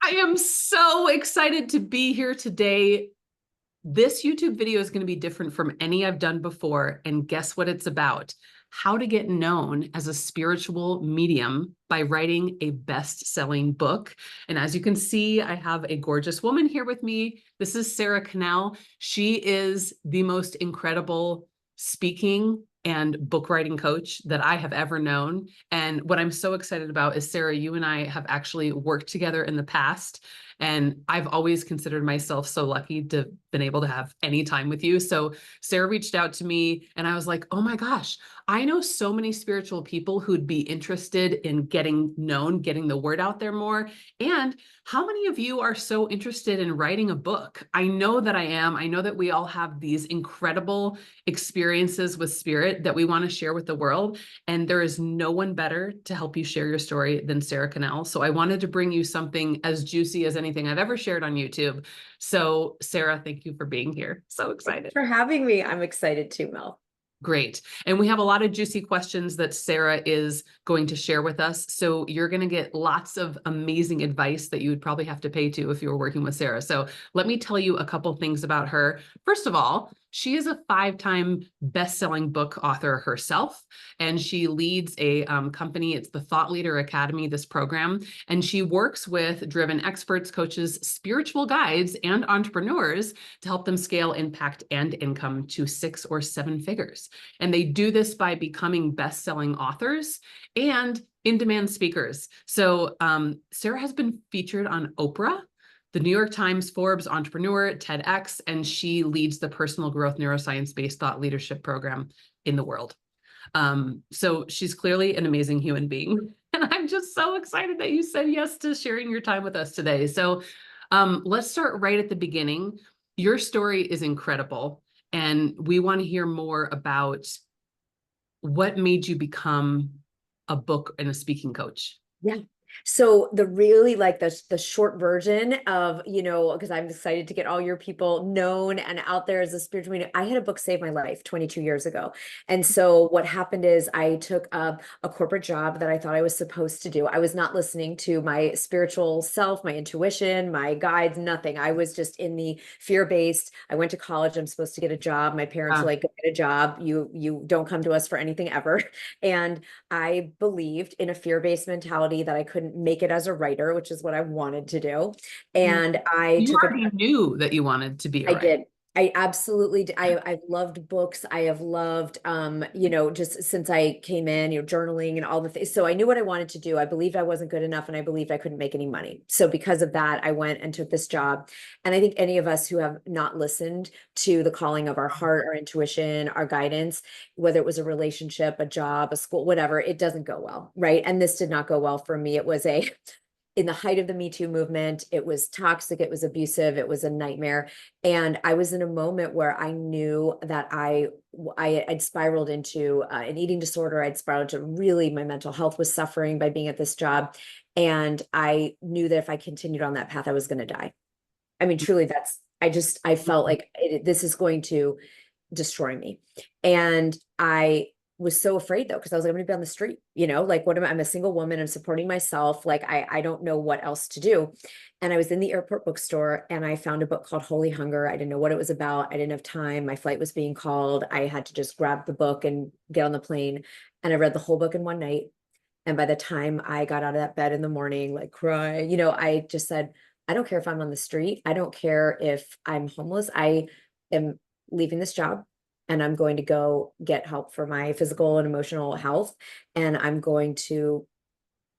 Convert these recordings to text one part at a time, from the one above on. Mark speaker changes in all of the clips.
Speaker 1: I am so excited to be here today. This YouTube video is going to be different from any I've done before. And guess what it's about? How to get known as a spiritual medium by writing a best-selling book. And as you can see, I have a gorgeous woman here with me. This is Sara Connell. She is the most incredible speaking and book writing coach that I have ever known. And what I'm so excited about is, Sara, you and I have actually worked together in the past. And I've always considered myself so lucky to have been able to have any time with you. So Sara reached out to me and I was like, oh my gosh, I know so many spiritual people who'd be interested in getting known, getting the word out there more. And how many of you are so interested in writing a book? I know that I am. I know that we all have these incredible experiences with spirit that we want to share with the world. And there is no one better to help you share your story than Sara Connell. So I wanted to bring you something as juicy as anything I've ever shared on YouTube. So Sara, thank you for being here. So excited.
Speaker 2: Thanks for having me. I'm excited too, Mel.
Speaker 1: Great. And we have a lot of juicy questions that Sara is going to share with us. So you're going to get lots of amazing advice that you would probably have to pay to if you were working with Sara. So let me tell you a couple things about her. First of all, she is a 5-time best-selling book author herself, and she leads a company. It's the Thought Leader Academy, this program, and she works with driven experts, coaches, spiritual guides, and entrepreneurs to help them scale impact and income to 6 or 7 figures. And they do this by becoming best-selling authors and in-demand speakers. So Sara has been featured on Oprah, the New York Times, Forbes, Entrepreneur, TEDx, and she leads the personal growth neuroscience-based thought leadership program in the world. So she's clearly an amazing human being. And I'm just so excited that you said yes to sharing your time with us today. So let's start right at the beginning. Your story is incredible. And we want to hear more about what made you become a book and a speaking coach.
Speaker 2: Yeah. So the really like the short version of, because I'm excited to get all your people known and out there as a spiritual medium. I had a book save my life 22 years ago. And so what happened is I took a corporate job that I thought I was supposed to do. I was not listening to my spiritual self, my intuition, my guides, nothing. I was just in the fear-based. I went to college. I'm supposed to get a job. My parents were like, go get a job. You don't come to us for anything ever. And I believed in a fear-based mentality that I couldn't make it as a writer, which is what I wanted to do. And I
Speaker 1: You
Speaker 2: took
Speaker 1: already knew that you wanted to be a
Speaker 2: I
Speaker 1: writer.
Speaker 2: did. I absolutely did. I've loved books. I have loved, just since I came in, journaling and all the things. So I knew what I wanted to do. I believed I wasn't good enough and I believed I couldn't make any money. So because of that, I went and took this job. And I think any of us who have not listened to the calling of our heart, our intuition, our guidance, whether it was a relationship, a job, a school, whatever, it doesn't go well, right? And this did not go well for me. It was in the height of the Me Too movement. It was toxic. It was abusive. It was a nightmare. And I was in a moment where I knew that I'd spiraled into an eating disorder. I'd spiraled to really, my mental health was suffering by being at this job. And I knew that if I continued on that path, I was going to die. I mean, truly, I felt like this is going to destroy me. And I was so afraid though, because I was like, I'm gonna be on the street, I'm a single woman, I'm supporting myself. Like, I don't know what else to do. And I was in the airport bookstore and I found a book called Holy Hunger. I didn't know what it was about. I didn't have time. My flight was being called. I had to just grab the book and get on the plane. And I read the whole book in one night. And by the time I got out of that bed in the morning, like cry, I just said, I don't care if I'm on the street. I don't care if I'm homeless. I am leaving this job and I'm going to go get help for my physical and emotional health. And I'm going to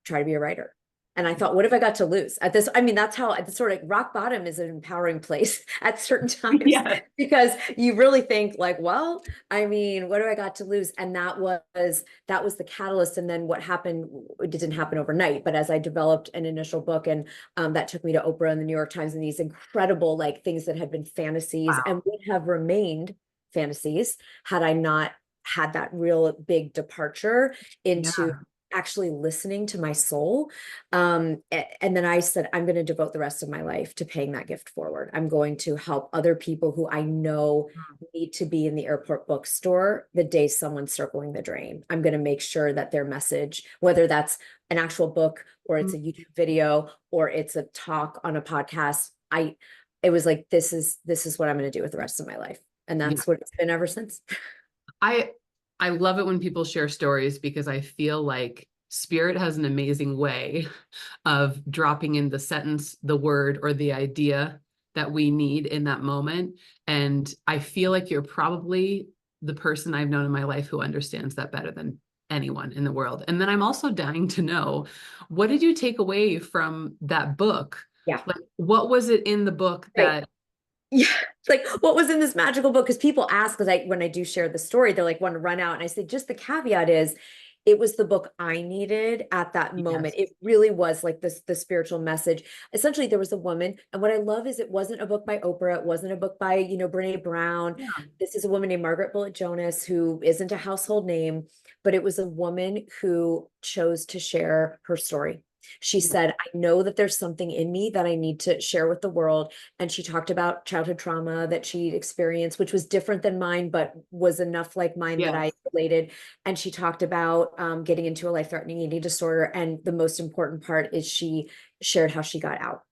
Speaker 2: try to be a writer. And I thought, what have I got to lose at this? I mean, that's how it's sort of rock bottom is an empowering place at certain times,
Speaker 1: Yeah.
Speaker 2: because you really think like, well, I mean, what do I got to lose? And that was the catalyst. And then what happened, it didn't happen overnight, but as I developed an initial book and that took me to Oprah and the New York Times and these incredible like things that had been fantasies
Speaker 1: Wow.
Speaker 2: and would have remained fantasies had I not had that real big departure into
Speaker 1: Yeah.
Speaker 2: actually listening to my soul. And then I said, I'm going to devote the rest of my life to paying that gift forward. I'm going to help other people who I know need to be in the airport bookstore the day someone's circling the drain. I'm going to make sure that their message, whether that's an actual book or it's a YouTube video or it's a talk on a podcast, it was like, this is what I'm going to do with the rest of my life. And
Speaker 1: Yeah.
Speaker 2: that's what it's been ever since.
Speaker 1: I I love it when people share stories because I feel like spirit has an amazing way of dropping in the sentence, the word, or the idea that we need in that moment. And I feel like you're probably the person I've known in my life who understands that better than anyone in the world. And then I'm also dying to know, what did you take away from that book?
Speaker 2: Yeah.
Speaker 1: Like, what was it in the book
Speaker 2: Right.
Speaker 1: that,
Speaker 2: Yeah. Like, what was in this magical book? Because people ask, because when I do share the story, they're like, want to run out. And I say, just the caveat is, it was the book I needed at that moment.
Speaker 1: yes,
Speaker 2: It really was like the spiritual message. Essentially, there was a woman, and what I love is it wasn't a book by Oprah, it wasn't a book by, Brene Brown.
Speaker 1: yeah,
Speaker 2: This is a woman named Margaret Bullitt Jonas, who isn't a household name, but it was a woman who chose to share her story. She
Speaker 1: yeah,
Speaker 2: said, I know that there's something in me that I need to share with the world. And she talked about childhood trauma that she'd experienced, which was different than mine, but was enough like mine that I
Speaker 1: yes,
Speaker 2: related. And she talked about getting into a life-threatening eating disorder. And the most important part is she shared how she got out.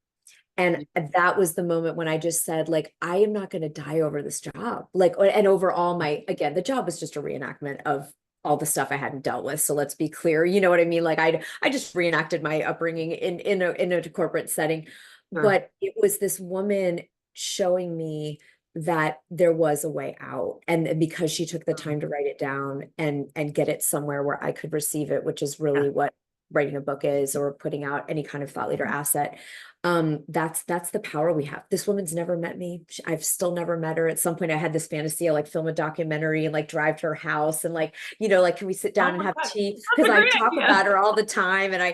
Speaker 2: And that was the moment when I just said, like, I am not going to die over this job. Like, and overall, again, the job was just a reenactment of all the stuff I hadn't dealt with. So let's be clear, you know what I mean? Like, I just reenacted my upbringing in a corporate setting.
Speaker 1: sure,
Speaker 2: But it was this woman showing me that there was a way out. And because she took the time to write it down and get it somewhere where I could receive it, which is
Speaker 1: yeah.
Speaker 2: really what writing a book is, or putting out any kind of thought leader asset. That's the power we have. This woman's never met me. I've still never met her. At some point I had this fantasy of like film a documentary and like drive to her house and like, like, can we sit
Speaker 1: Oh
Speaker 2: down and
Speaker 1: my
Speaker 2: have
Speaker 1: God,
Speaker 2: tea?
Speaker 1: that's
Speaker 2: Because
Speaker 1: a
Speaker 2: I
Speaker 1: great
Speaker 2: talk
Speaker 1: idea.
Speaker 2: about her all the time and I,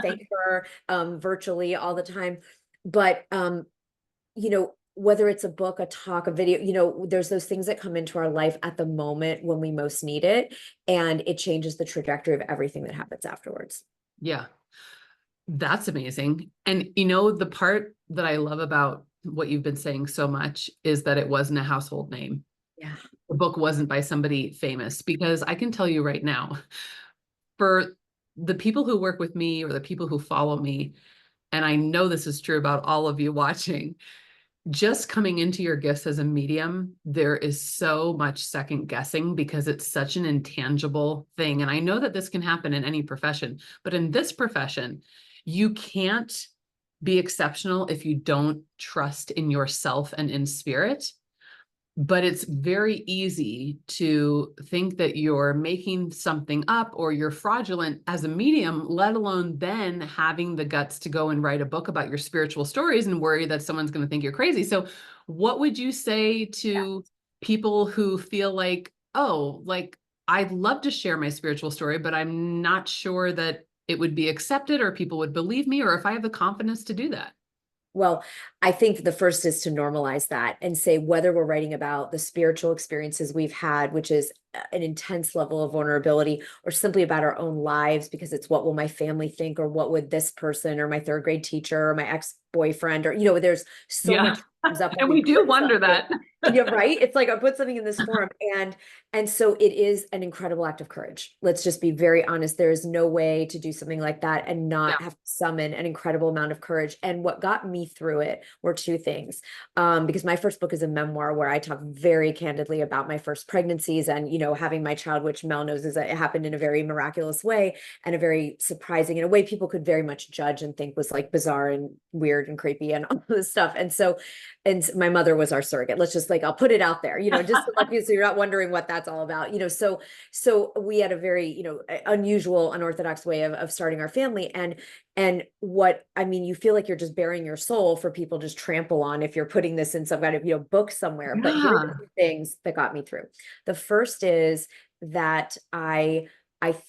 Speaker 2: thank her virtually all the time. But whether it's a book, a talk, a video, there's those things that come into our life at the moment when we most need it, and it changes the trajectory of everything that happens afterwards.
Speaker 1: Yeah. That's amazing. And the part that I love about what you've been saying so much is that it wasn't a household name.
Speaker 2: Yeah.
Speaker 1: The book wasn't by somebody famous, because I can tell you right now, for the people who work with me or the people who follow me, and I know this is true about all of you watching, just coming into your gifts as a medium, there is so much second guessing because it's such an intangible thing. And I know that this can happen in any profession, but in this profession, you can't be exceptional if you don't trust in yourself and in spirit. But it's very easy to think that you're making something up or you're fraudulent as a medium, let alone then having the guts to go and write a book about your spiritual stories and worry that someone's going to think you're crazy. So what would you say to people who feel like, oh, like, I'd love to share my spiritual story, but I'm not sure that it would be accepted or people would believe me, or if I have the confidence to do that?
Speaker 2: Well, I think the first is to normalize that and say whether we're writing about the spiritual experiences we've had, which is an intense level of vulnerability, or simply about our own lives, because it's what will my family think, or what would this person, or my third grade teacher, or my ex-boyfriend, or, there's so
Speaker 1: Yeah.
Speaker 2: much comes up when
Speaker 1: And
Speaker 2: we
Speaker 1: we do
Speaker 2: put
Speaker 1: wonder
Speaker 2: something.
Speaker 1: that.
Speaker 2: Yeah, right. It's like I put something in this forum, and so it is an incredible act of courage. Let's just be very honest. There is no way to do something like that and
Speaker 1: Yeah.
Speaker 2: not have to summon an incredible amount of courage. And what got me through it were two things. Because my first book is a memoir where I talk very candidly about my first pregnancies and, having my child, which Mel knows is that it happened in a very miraculous way and a very surprising, in a way people could very much judge and think was like bizarre and weird and creepy and all this stuff. And my mother was our surrogate. Let's just, like, I'll put it out there, just to let you, so you're not wondering what that's all about, so we had a very, unusual, unorthodox way of starting our family. And what, I mean, you feel like you're just bearing your soul for people just trample on if you're putting this in some kind of, book somewhere. But here are the
Speaker 1: Yeah.
Speaker 2: two things that got me through. The first is that I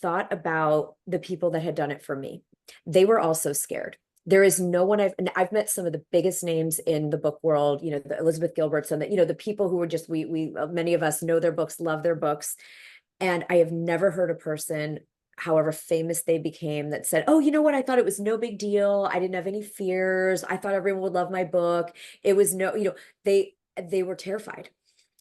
Speaker 2: thought about the people that had done it for me. They were also scared. There is no one and I've met some of the biggest names in the book world, the Elizabeth Gilberts and the people who are just, we many of us know their books, love their books. And I have never heard a person however famous they became, that said, oh, you know what? I thought it was no big deal. I didn't have any fears. I thought everyone would love my book. It was no, they were terrified.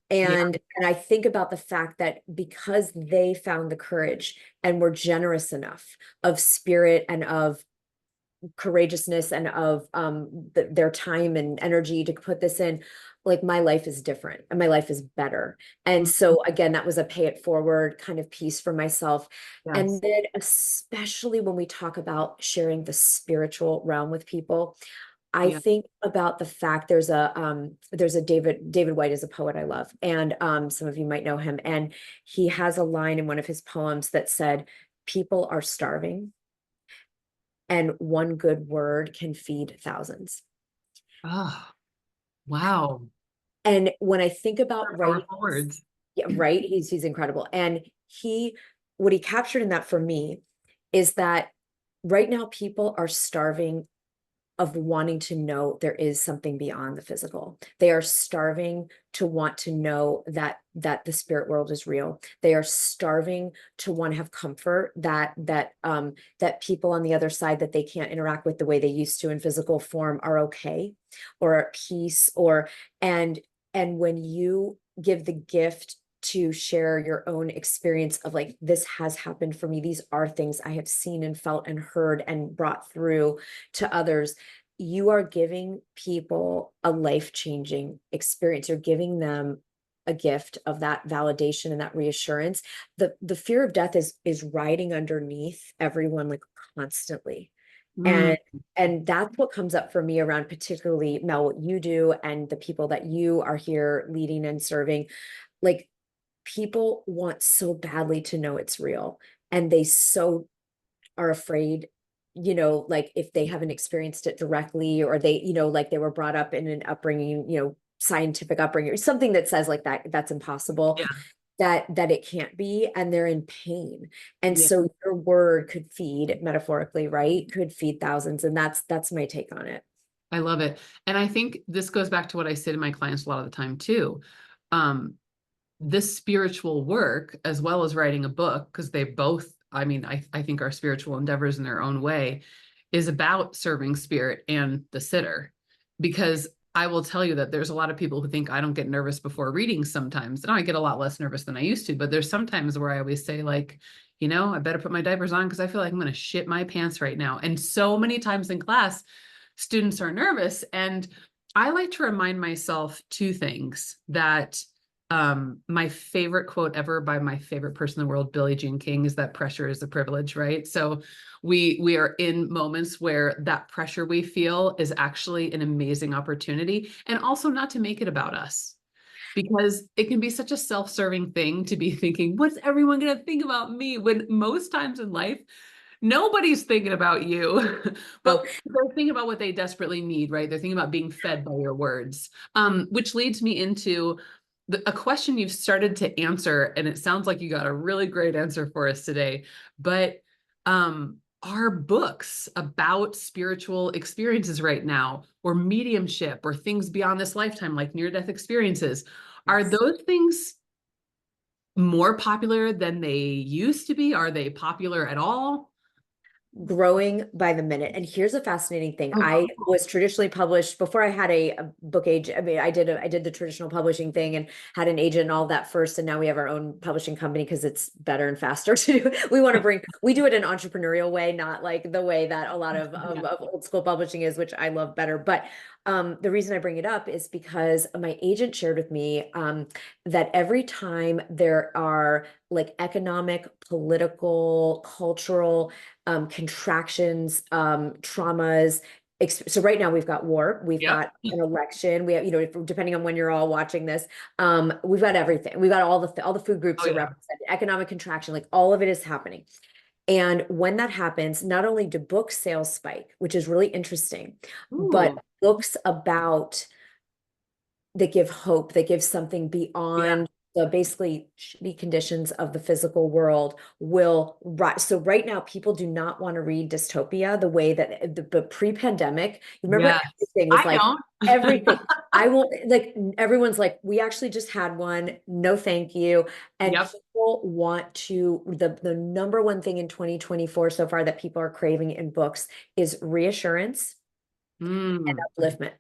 Speaker 1: Yeah.
Speaker 2: And I think about the fact that because they found the courage and were generous enough of spirit and of courageousness and of their time and energy to put this in, like, my life is different and my life is better. And so again, that was a pay it forward kind of piece for myself.
Speaker 1: Yes.
Speaker 2: And then especially when we talk about sharing the spiritual realm with people, I
Speaker 1: Yeah.
Speaker 2: think about the fact there's a David White is a poet I love, and some of you might know him, and he has a line in one of his poems that said, people are starving and one good word can feed thousands.
Speaker 1: Oh, wow.
Speaker 2: And when I think about
Speaker 1: They're
Speaker 2: writing,
Speaker 1: powerful words.
Speaker 2: yeah, right, he's incredible. And what he captured in that for me is that right now people are starving of wanting to know there is something beyond the physical. They are starving to want to know that the spirit world is real. They are starving to want to have comfort that people on the other side that they can't interact with the way they used to in physical form are okay or at peace, and and when you give the gift to share your own experience of, like, this has happened for me, these are things I have seen and felt and heard and brought through to others, you are giving people a life-changing experience. You're giving them a gift of that validation and that reassurance. The fear of death is riding underneath everyone, like, constantly.
Speaker 1: Mm,
Speaker 2: And that's what comes up for me around, particularly, Mel, what you do and the people that you are here leading and serving. Like, people want so badly to know it's real, and they so are afraid, like, if they haven't experienced it directly, or they, like, they were brought up in an upbringing, scientific upbringing, or something that says, like, that's impossible,
Speaker 1: yeah.
Speaker 2: that it can't be, and they're in pain. And
Speaker 1: Yeah.
Speaker 2: so your word could feed, metaphorically, right? Could feed thousands. And that's my take on it.
Speaker 1: I love it. And I think this goes back to what I say to my clients a lot of the time too. Um, this spiritual work, as well as writing a book, because they both, I mean, I think are spiritual endeavors in their own way, is about serving spirit and the sitter. Because I will tell you that there's a lot of people who think I don't get nervous before reading sometimes. And I get a lot less nervous than I used to, but there's sometimes where I always say, like, I better put my diapers on because I feel like I'm going to shit my pants right now. And so many times in class, students are nervous. And I like to remind myself two things: that my favorite quote ever by my favorite person in the world, Billie Jean King, is that pressure is a privilege, right? So we are in moments where that pressure we feel is actually an amazing opportunity, and also not to make it about us, because it can be such a self-serving thing to be thinking, what's everyone going to think about me? When most times in life, nobody's thinking about you, but
Speaker 2: So
Speaker 1: they're thinking about what they desperately need, right? They're thinking about being fed by your words, which leads me into a question you've started to answer, and it sounds like you got a really great answer for us today. But are books about spiritual experiences right now, or mediumship, or things beyond this lifetime, like near-death experiences, are
Speaker 2: yes.
Speaker 1: those things more popular than they used to be? Are they popular at all?
Speaker 2: Growing by the minute. And here's a fascinating thing.
Speaker 1: Oh,
Speaker 2: I
Speaker 1: cool.
Speaker 2: was traditionally published before I had a book agent. I mean, I did the traditional publishing thing and had an agent and all that first. And now we have our own publishing company because it's better and faster to do. We do it in an entrepreneurial way, not like the way that a lot
Speaker 1: Yeah.
Speaker 2: of old school publishing is, which I love better. But the reason I bring it up is because my agent shared with me that every time there are, like, economic, political, cultural contractions, traumas. So right now we've got war, we've
Speaker 1: Yep.
Speaker 2: got an election, we have, depending on when you're all watching this, we've got everything. We've got all the food groups
Speaker 1: Oh,
Speaker 2: are
Speaker 1: yeah.
Speaker 2: represented, economic contraction, like, all of it is happening. And when that happens, not only do book sales spike, which is really interesting, but
Speaker 1: Ooh.
Speaker 2: books about that give hope, that give something
Speaker 1: Yeah.
Speaker 2: beyond the basically shitty conditions of the physical world will rise. So right now, people do not want to read dystopia the way that the pre-pandemic, you remember,
Speaker 1: Yes.
Speaker 2: everything was
Speaker 1: I
Speaker 2: like
Speaker 1: don't.
Speaker 2: everything. I won't, like, everyone's like, we actually just had one. No, thank you. And
Speaker 1: Yep.
Speaker 2: people want to, the number one thing in 2024 so far that people are craving in books is reassurance and
Speaker 1: Mm.
Speaker 2: upliftment.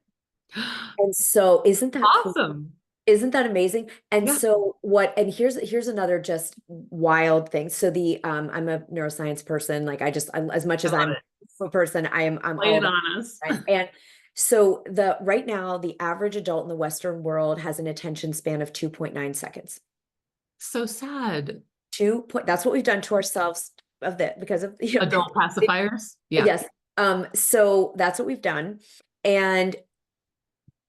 Speaker 2: And so isn't that cool?
Speaker 1: Awesome.
Speaker 2: Isn't that amazing? And
Speaker 1: Yeah.
Speaker 2: so and here's another just wild thing. So I'm a neuroscience person. Like as much
Speaker 1: I
Speaker 2: as
Speaker 1: love
Speaker 2: I'm
Speaker 1: it.
Speaker 2: a person, I'm
Speaker 1: Lay
Speaker 2: all
Speaker 1: it
Speaker 2: about
Speaker 1: on us.
Speaker 2: science. And so right now, the average adult in the Western world has an attention span of 2.9 seconds.
Speaker 1: So sad.
Speaker 2: That's what we've done to ourselves because of,
Speaker 1: Adult pacifiers. Yeah.
Speaker 2: yes. So that's what we've done. And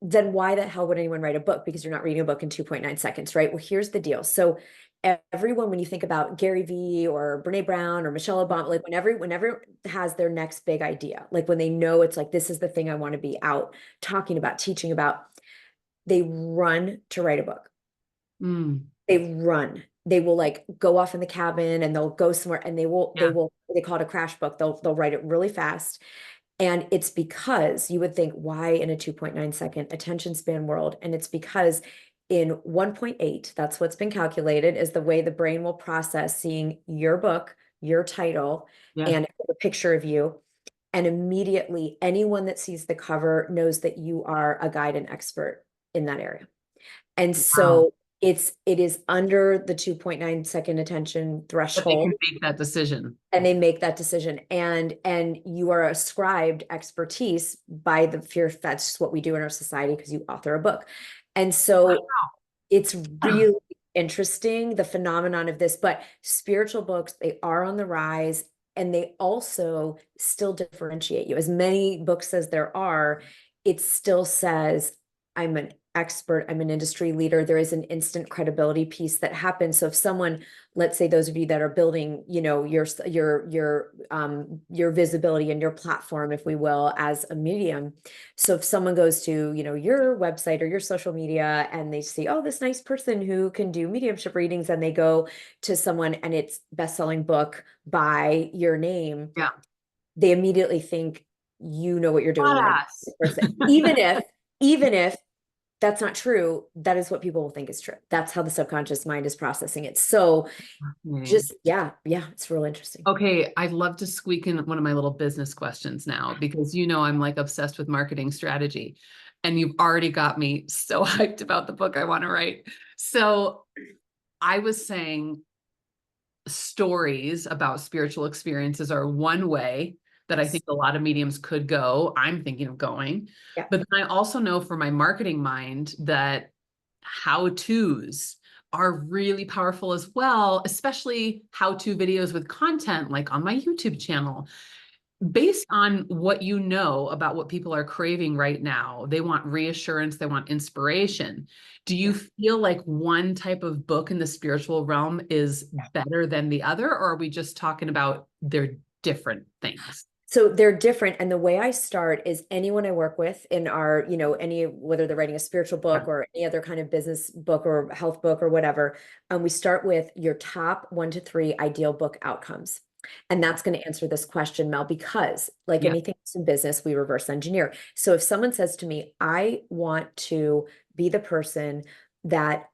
Speaker 2: then why the hell would anyone write a book? Because you're not reading a book in 2.9 seconds, right? Well, here's the deal. So everyone, when you think about Gary Vee or Brene Brown or Michelle Obama, like whenever has their next big idea, like when they know it's like, this is the thing I want to be out talking about, teaching about, they run to write a book.
Speaker 1: Mm.
Speaker 2: They will like go off in the cabin and they'll go somewhere and
Speaker 1: Yeah.
Speaker 2: they call it a crash book. They'll write it really fast. And it's because you would think, why in a 2.9 second attention span world? And it's because in 1.8, that's what's been calculated, is the way the brain will process seeing your book, your title,
Speaker 1: Yeah.
Speaker 2: and a picture of you. And immediately, anyone that sees the cover knows that you are a guide and expert in that area. And
Speaker 1: Wow.
Speaker 2: so it is under the 2.9 second attention
Speaker 1: But they
Speaker 2: threshold,
Speaker 1: can make that decision.
Speaker 2: and they make that decision, and you are ascribed expertise by the fear. That's what we do in our society because you author a book. And so it's really interesting, the phenomenon of this, but spiritual books, they are on the rise, and they also still differentiate you. As many books as there are, it still says, I'm an expert, I'm an industry leader. There is an instant credibility piece that happens. So if someone, let's say those of you that are building, your visibility and your platform, if we will, as a medium. So if someone goes to, your website or your social media and they see, oh, this nice person who can do mediumship readings, and they go to someone and it's best-selling book by your name,
Speaker 1: Yeah.
Speaker 2: they immediately think you know what you're doing. Like
Speaker 1: Badass.
Speaker 2: person, even if that's not true, that is what people will think is true. That's how the subconscious mind is processing it. So just, yeah, it's real interesting.
Speaker 1: Okay, I'd love to squeak in one of my little business questions now because I'm like obsessed with marketing strategy, and you've already got me so hyped about the book I want to write. So I was saying stories about spiritual experiences are one way that I think a lot of mediums could go. I'm thinking of going.
Speaker 2: Yeah.
Speaker 1: But then I also know for my marketing mind that how-tos are really powerful as well, especially how-to videos with content like on my YouTube channel. Based on what you know about what people are craving right now, they want reassurance, they want inspiration. Do you feel like one type of book in the spiritual realm is better than the other, or are we just talking about they're different things?
Speaker 2: So they're different. And the way I start is anyone I work with in our, whether they're writing a spiritual book or any other kind of business book or health book or whatever, we start with your top 1 to 3 ideal book outcomes. And that's going to answer this question, Mel, because like anything else in business, we reverse engineer. So if someone says to me, I want to be the person that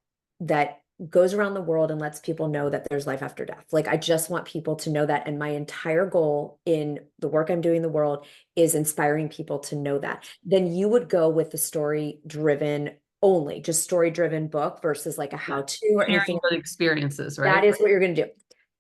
Speaker 2: goes around the world and lets people know that there's life after death. Like, I just want people to know that. And my entire goal in the work I'm doing in the world is inspiring people to know that. Then you would go with the story-driven only, just story-driven book versus like a how-to or anything.
Speaker 1: Experiences, right?
Speaker 2: That is what you're going to do.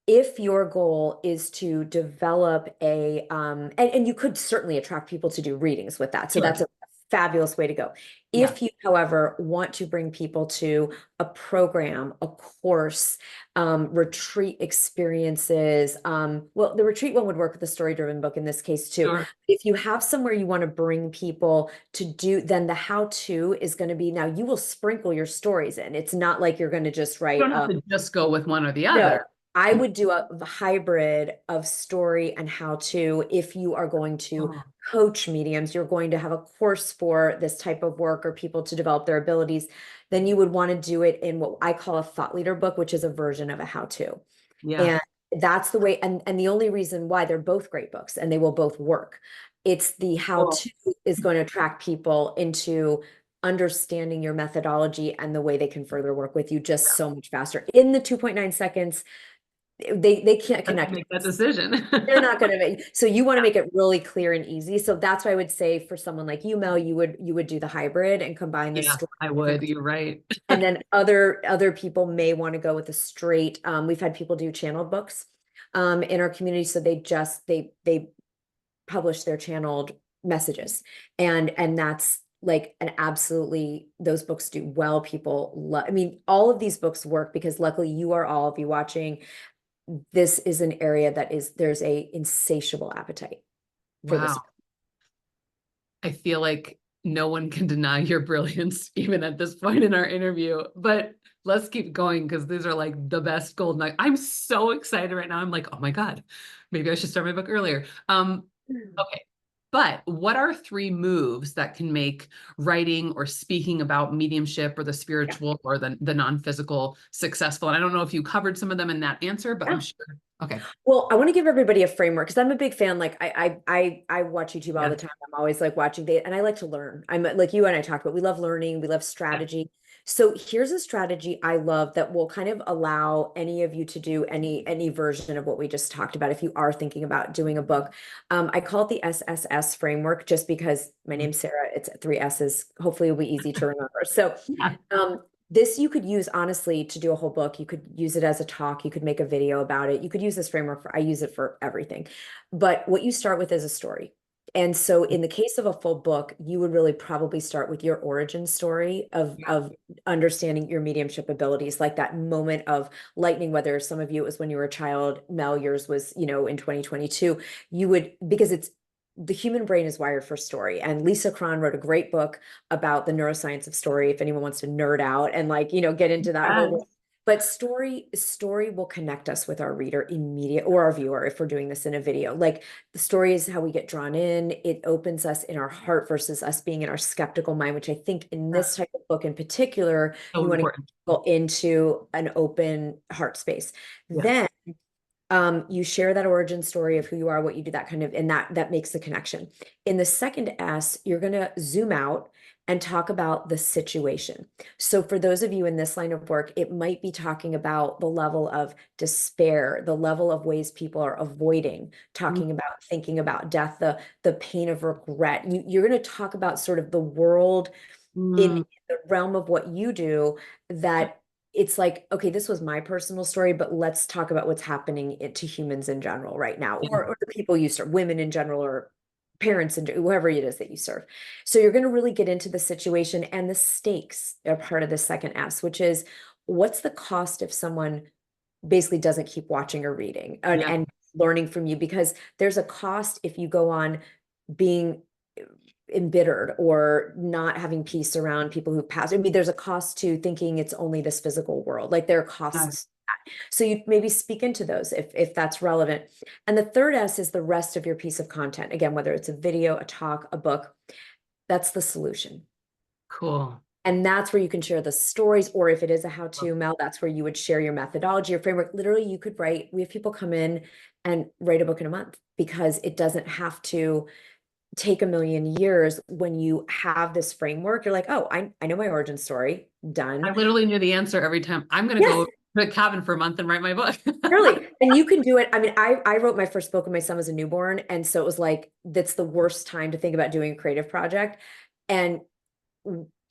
Speaker 2: If your goal is to develop and you could certainly attract people to do readings with that. So that's a fabulous way to go. If you, however, want to bring people to a program, a course, retreat experiences, well, the retreat one would work with the story-driven book in this case too.
Speaker 1: Sure.
Speaker 2: If you have somewhere you want to bring people to do, then the how-to is going to be, now you will sprinkle your stories in. It's not like you're going to just write.
Speaker 1: You don't have to just go with one or the
Speaker 2: No,
Speaker 1: other.
Speaker 2: I would do a hybrid of story and how to. If you are going to coach mediums, you're going to have a course for this type of work or people to develop their abilities, then you would want to do it in what I call a thought leader book, which is a version of a how-to.
Speaker 1: Yeah.
Speaker 2: And that's the way, and the only reason why they're both great books and they will both work. It's the how-to is going to attract people into understanding your methodology and the way they can further work with you just so much faster. In the 2.9 seconds, they can't connect.
Speaker 1: Make that decision.
Speaker 2: They're not going to make, so you want to make it really clear and easy. So that's why I would say for someone like you, Mel, you would do the hybrid and combine the
Speaker 1: Yeah,
Speaker 2: story.
Speaker 1: I would. You're right.
Speaker 2: And then other people may want to go with a straight. We've had people do channeled books in our community. So they publish their channeled messages. And that's like an absolutely, those books do well. People love, I mean, all of these books work because luckily you are all of you watching. This is an area that there's a insatiable appetite for this.
Speaker 1: Wow. I feel like no one can deny your brilliance, even at this point in our interview, but let's keep going because these are like the best gold nugget. I'm so excited right now. I'm like, oh my God, maybe I should start my book earlier. Okay. But what are 3 moves that can make writing or speaking about mediumship or the spiritual or the non-physical successful? And I don't know if you covered some of them in that answer, but I'm sure. Okay.
Speaker 2: Well, I want to give everybody a framework because I'm a big fan. Like I watch YouTube all the time. I'm always like watching data and I like to learn. I'm like you and I talked about, we love learning, we love strategy. So here's a strategy I love that will kind of allow any of you to do any version of what we just talked about if you are thinking about doing a book. I call it the SSS framework just because my name's Sara. It's 3 S's. Hopefully it'll be easy to remember. So this you could use honestly to do a whole book. You could use it as a talk. You could make a video about it. You could use this framework I use it for everything. But what you start with is a story. And so in the case of a full book, you would really probably start with your origin story of understanding your mediumship abilities, like that moment of lightning, whether some of you, it was when you were a child, Mel, yours was, in 2022, you would, because the human brain is wired for story. And Lisa Cron wrote a great book about the neuroscience of story, if anyone wants to nerd out and get into that whole. But story will connect us with our reader immediate or our viewer if we're doing this in a video. Like the story is how we get drawn in. It opens us in our heart versus us being in our skeptical mind, which I think in this type of book in particular, you want to go into an open heart space. Then you share that origin story of who you are, what you do, that kind of, and that makes the connection. In the second S, you're going to zoom out and talk about the situation. So for those of you in this line of work, it might be talking about the level of despair, the level of ways people are avoiding talking about, thinking about death, the pain of regret. You're going to talk about sort of the world in the realm of what you do, that it's like, okay, this was my personal story, but let's talk about what's happening to humans in general right now, or the people you serve, women in general, or parents and whoever it is that you serve. So you're going to really get into the situation, and the stakes are part of the second S, which is what's the cost if someone basically doesn't keep watching or reading and learning from you, because there's a cost if you go on being embittered or not having peace around people who pass. I mean, there's a cost to thinking it's only this physical world. Like there are costs. So you maybe speak into those if that's relevant. And the third S is the rest of your piece of content. Again, whether it's a video, a talk, a book, that's the solution.
Speaker 1: Cool.
Speaker 2: And that's where you can share the stories, or if it is a how-to, Mel, that's where you would share your methodology, your framework. Literally, you could write, we have people come in and write a book in a month because it doesn't have to take a million years. When you have this framework, you're like, oh, I know my origin story, done.
Speaker 1: I literally knew the answer every time. I'm going to go to the cabin for a month and write my book.
Speaker 2: Really. And you can do it. I mean, I wrote my first book when my son was a newborn. And so it was like, that's the worst time to think about doing a creative project. And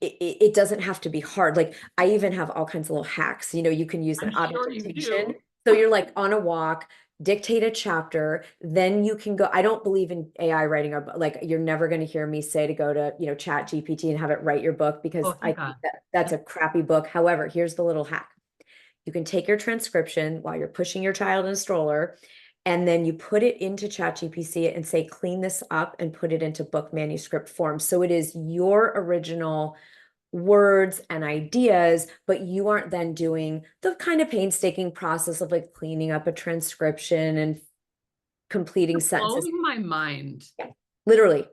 Speaker 2: it doesn't have to be hard. Like I even have all kinds of little hacks, you can use an auto dictation. So you're like on a walk, dictate a chapter, then you can go. I don't believe in AI writing like you're never going to hear me say to go to, Chat GPT and have it write your book, because I think that's a crappy book. However, here's the little hack. You can take your transcription while you're pushing your child in a stroller, and then you put it into Chat GPT and say, clean this up and put it into book manuscript form. So it is your original words and ideas, but you aren't then doing the kind of painstaking process of like cleaning up a transcription and completing sentences.
Speaker 1: Blowing my mind.
Speaker 2: Literally,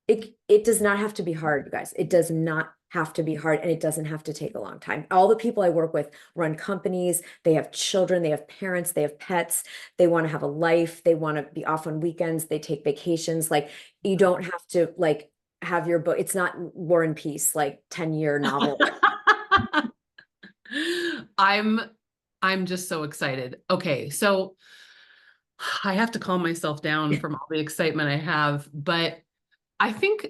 Speaker 2: it does not have to be hard, you guys. It does not have to be hard, and it doesn't have to take a long time. All the people I work with run companies, they have children, they have parents, they have pets, they want to have a life, they want to be off on weekends, they take vacations. Like you don't have to like have your book. It's not War and Peace, like 10-year novel.
Speaker 1: I'm I'm just so excited. Okay, so I have to calm myself down from all the excitement I have, but I think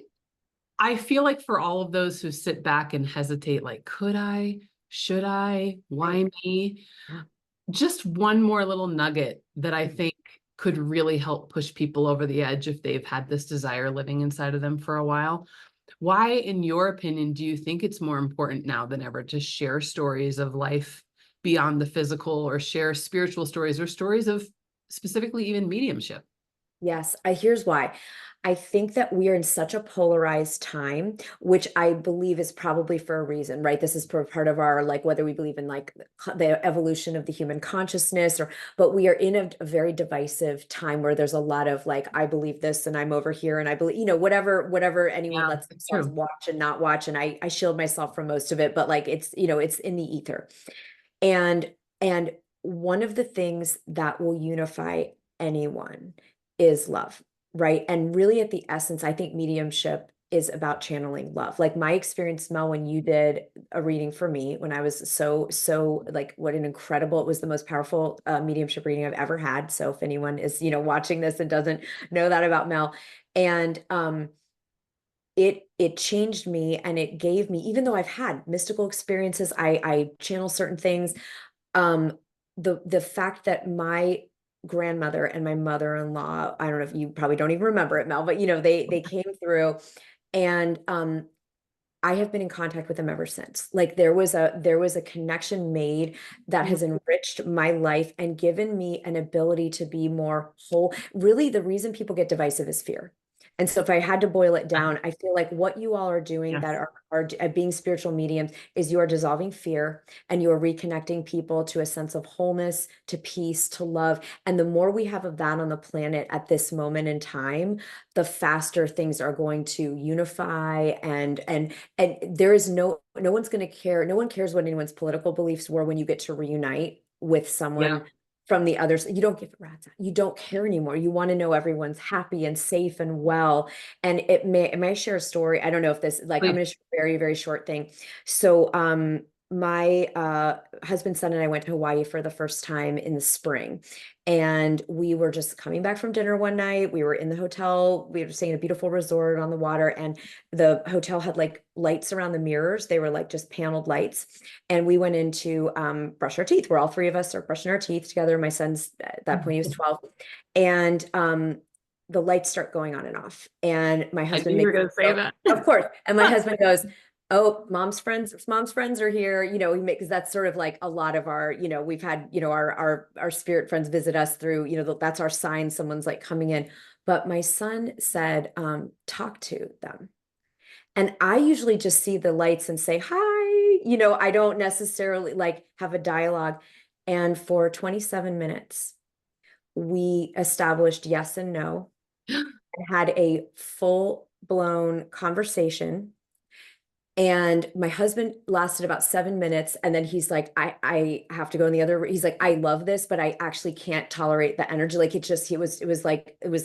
Speaker 1: I feel like for all of those who sit back and hesitate, like, could I, should I,
Speaker 2: Right.
Speaker 1: why me?
Speaker 2: Yeah.
Speaker 1: Just one more little nugget that I think could really help push people over the edge if they've had this desire living inside of them for a while. Why, in your opinion, do you think it's more important now than ever to share stories of life beyond the physical, or share spiritual stories, or stories of specifically even mediumship?
Speaker 2: Yes, here's why. I think that we are in such a polarized time, which I believe is probably for a reason, right? This is part of our, like, whether we believe in like the evolution of the human consciousness, but we are in a very divisive time where there's a lot of like, I believe this and I'm over here and I believe, whatever anyone
Speaker 1: Yeah,
Speaker 2: lets
Speaker 1: it's
Speaker 2: themselves
Speaker 1: true.
Speaker 2: watch and not watch. And I shield myself from most of it, but like it's in the ether. And and one of the things that will unify anyone is love, right? And really at the essence, I think mediumship is about channeling love. Like my experience, Mel, when you did a reading for me, when I was so like, what an incredible, it was the most powerful mediumship reading I've ever had. So if anyone is, watching this and doesn't know that about Mel, and it changed me, and it gave me, even though I've had mystical experiences, I channel certain things, um, the fact that my grandmother and my mother-in-law, I don't know if you probably don't even remember it, Mel, but they came through, and I have been in contact with them ever since. Like there was a connection made that
Speaker 1: Mm,
Speaker 2: has enriched my life and given me an ability to be more whole. Really, the reason people get divisive is fear. And so if I had to boil it down, I feel like what you all are doing that
Speaker 1: yes.
Speaker 2: are being spiritual mediums is you are dissolving fear and you are reconnecting people to a sense of wholeness, to peace, to love. And the more we have of that on the planet at this moment in time, the faster things are going to unify, and there is no one's going to care. No one cares what anyone's political beliefs were when you get to reunite with
Speaker 1: Yeah.
Speaker 2: someone from the others. You don't give a rat's. You don't care anymore. You want to know everyone's happy and safe and well. And it may share a story. I don't know if this, like, I'm
Speaker 1: Please.
Speaker 2: going to share a very, very short thing. So, my husband, son, and I went to Hawaii for the first time in the spring. And we were just coming back from dinner one night. We were in the hotel. We were staying in a beautiful resort on the water. And the hotel had like lights around the mirrors. They were like just paneled lights. And we went in to brush our teeth, where all three of us are brushing our teeth together. My son's, at that point, he was 12. And the lights start going on and off. And my
Speaker 1: I knew
Speaker 2: husband
Speaker 1: you were
Speaker 2: makes,
Speaker 1: going to say that.
Speaker 2: of course. And my husband goes, oh, mom's friends are here. He makes, that's sort of like a lot of our, we've had, our spirit friends visit us through, that's our sign someone's like coming in. But my son said, talk to them. And I usually just see the lights and say, hi, I don't necessarily like have a dialogue. And for 27 minutes, we established yes and no, and had a full blown conversation. And my husband lasted about 7 minutes. And then he's like, I have to go in the other, he's like, I love this, but I actually can't tolerate the energy. Like it was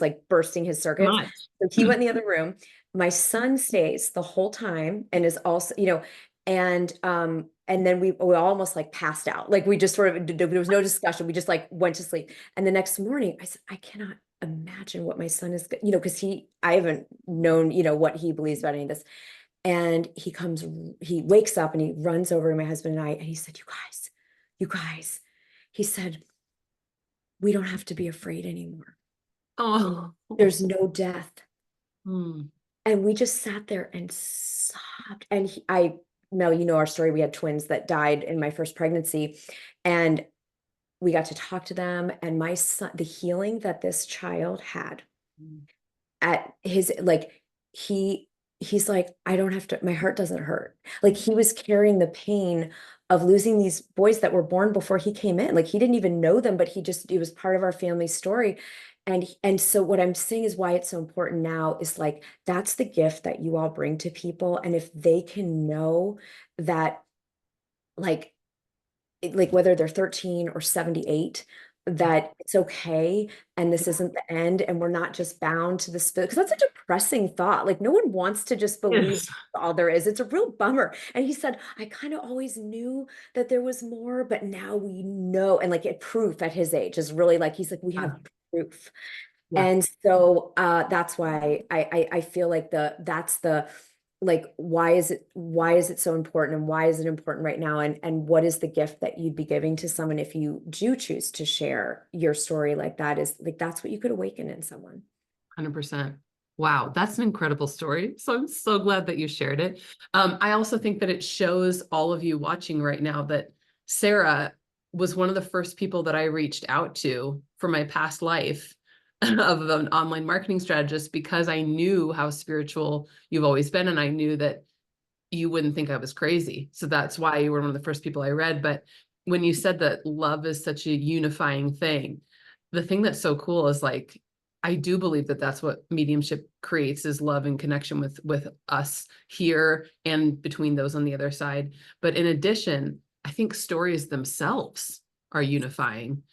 Speaker 2: like bursting his circuits.
Speaker 1: Much.
Speaker 2: So he went in the other room. My son stays the whole time and is also, and then we almost like passed out. Like we just sort of, there was no discussion. We just like went to sleep. And the next morning I said, I cannot imagine what my son is, because I haven't known, what he believes about any of this. And he wakes up and he runs over to my husband and I, and he said, you guys, he said, we don't have to be afraid anymore.
Speaker 1: Oh.
Speaker 2: There's no death.
Speaker 1: Hmm.
Speaker 2: And we just sat there and sobbed. And Mel, our story, we had twins that died in my first pregnancy, and we got to talk to them. And my son, the healing that this child had at his, like, he's like, I don't have to, my heart doesn't hurt. Like he was carrying the pain of losing these boys that were born before he came in. Like he didn't even know them, but it was part of our family story. And so what I'm saying is why it's so important now is like, that's the gift that you all bring to people. And if they can know that, like, whether they're 13 or 78, that it's okay, and this isn't the end, and we're not just bound to this, because that's such a depressing thought. Like no one wants to just believe
Speaker 1: Yes.
Speaker 2: all there is. It's a real bummer. And he said, I kind of always knew that there was more, but now we know. And like it proof at his age is really like, he's like, we have proof.
Speaker 1: Yeah.
Speaker 2: And so that's why I feel like that's the like why is it so important and why is it important right now and what is the gift that you'd be giving to someone if you do choose to share your story like that is like that's what you could awaken in someone.
Speaker 1: 100%. Wow, that's an incredible story. So I'm so glad that you shared it. I also think that it shows all of you watching right now that Sara was one of the first people that I reached out to for my past life of an online marketing strategist because I knew how spiritual you've always been, and I knew that you wouldn't think I was crazy. So that's why you were one of the first people I read. But when you said that love is such a unifying thing, the thing that's so cool is like, I do believe that that's what mediumship creates is love and connection with us here and between those on the other side. But in addition, I think stories themselves are unifying.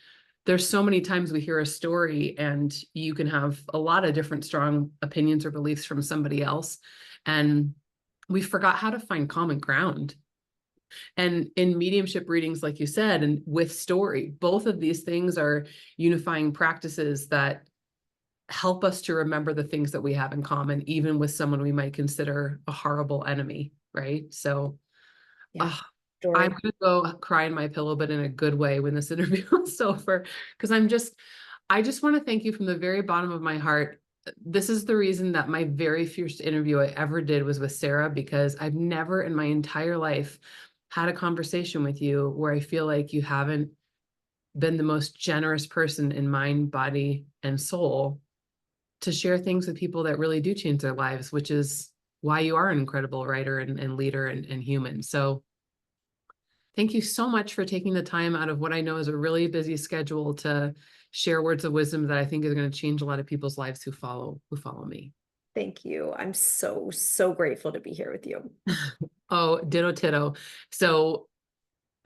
Speaker 1: There's so many times we hear a story and you can have a lot of different strong opinions or beliefs from somebody else. And we forgot how to find common ground. And in mediumship readings, like you said, and with story, both of these things are unifying practices that help us to remember the things that we have in common, even with someone we might consider a horrible enemy, right? So
Speaker 2: Yeah.
Speaker 1: I'm
Speaker 2: Story.
Speaker 1: going to go cry in my pillow, but in a good way when this interview is over, because I just want to thank you from the very bottom of my heart. This is the reason that my very first interview I ever did was with Sara, because I've never in my entire life had a conversation with you where I feel like you haven't been the most generous person in mind, body, and soul to share things with people that really do change their lives, which is why you are an incredible writer and leader and human. So thank you so much for taking the time out of what I know is a really busy schedule to share words of wisdom that I think is going to change a lot of people's lives who follow me.
Speaker 2: Thank you. I'm so grateful to be here with you.
Speaker 1: Oh, ditto titto. So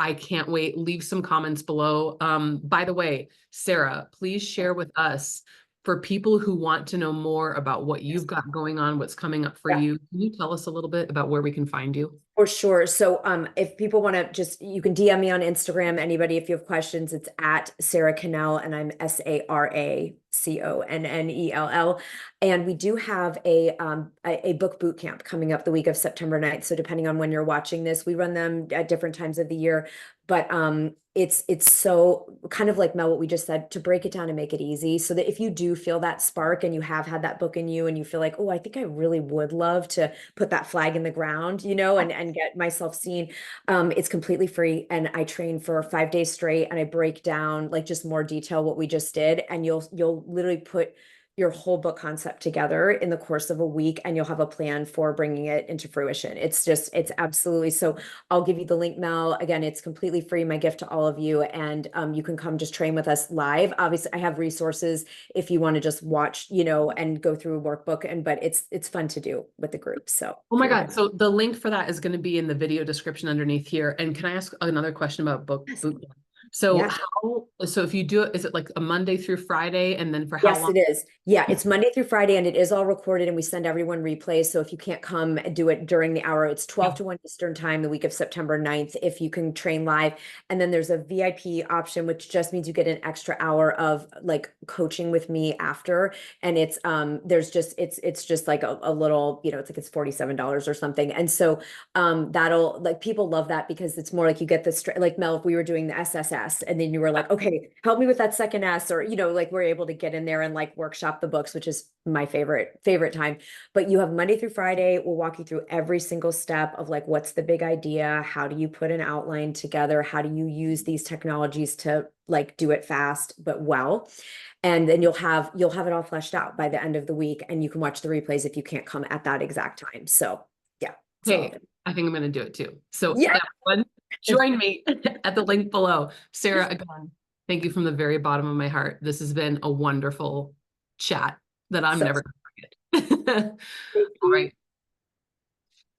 Speaker 1: I can't wait. Leave some comments below. By the way, Sara, please share with us for people who want to know more about what you've got going on, what's coming up for
Speaker 2: Yeah.
Speaker 1: you. Can you tell us a little bit about where we can find you?
Speaker 2: For sure. So if people want to just, you can DM me on Instagram. Anybody, if you have questions, it's at Sara Connell and I'm SaraConnell. And we do have a book boot camp coming up the week of September 9th. So depending on when you're watching this, we run them at different times of the year. But it's so kind of like Mel, what we just said, to break it down and make it easy so that if you do feel that spark and you have had that book in you and you feel like, oh, I think I really would love to put that flag in the ground, and get myself seen. It's completely free. And I train for 5 days straight and I break down like just more detail what we just did. And you'll literally put your whole book concept together in the course of a week and you'll have a plan for bringing it into fruition. It's absolutely, so I'll give you the link, Mel. Again, it's completely free, my gift to all of you. And you can come just train with us live. Obviously, I have resources if you want to just watch, and go through a workbook, but it's fun to do with the group. So
Speaker 1: Oh my God. So the link for that is going to be in the video description underneath here. And can I ask another question about book
Speaker 2: yes.
Speaker 1: boot camp? So
Speaker 2: Yeah.
Speaker 1: so if you do it, is it like a Monday through Friday? And then for how
Speaker 2: Yes,
Speaker 1: long?
Speaker 2: it is. Yeah, it's Monday through Friday and it is all recorded and we send everyone replays. So if you can't come and do it during the hour, it's 12
Speaker 1: Yeah.
Speaker 2: to 1 Eastern time, the week of September 9th, if you can train live. And then there's a VIP option, which just means you get an extra hour of like coaching with me after. And it's it's just like a little, it's like it's $47 or something. And so that'll like people love that because it's more like you get the like Mel, if we were doing the SSS and then you were like, okay, help me with that second S, or like we're able to get in there and like workshop the books, which is my favorite time. But you have Monday through Friday. We'll walk you through every single step of like what's the big idea, how do you put an outline together, how do you use these technologies to like do it fast but well. And then you'll have it all fleshed out by the end of the week and you can watch the replays if you can't come at that exact time. So yeah, it's all
Speaker 1: Okay.
Speaker 2: good.
Speaker 1: I think I'm going to do it too. So
Speaker 2: Yeah.
Speaker 1: everyone join me at the link below. Sara, again, thank you from the very bottom of my heart. This has been a wonderful chat that I'm
Speaker 2: So
Speaker 1: never going to forget.
Speaker 2: thank
Speaker 1: All
Speaker 2: you.
Speaker 1: right.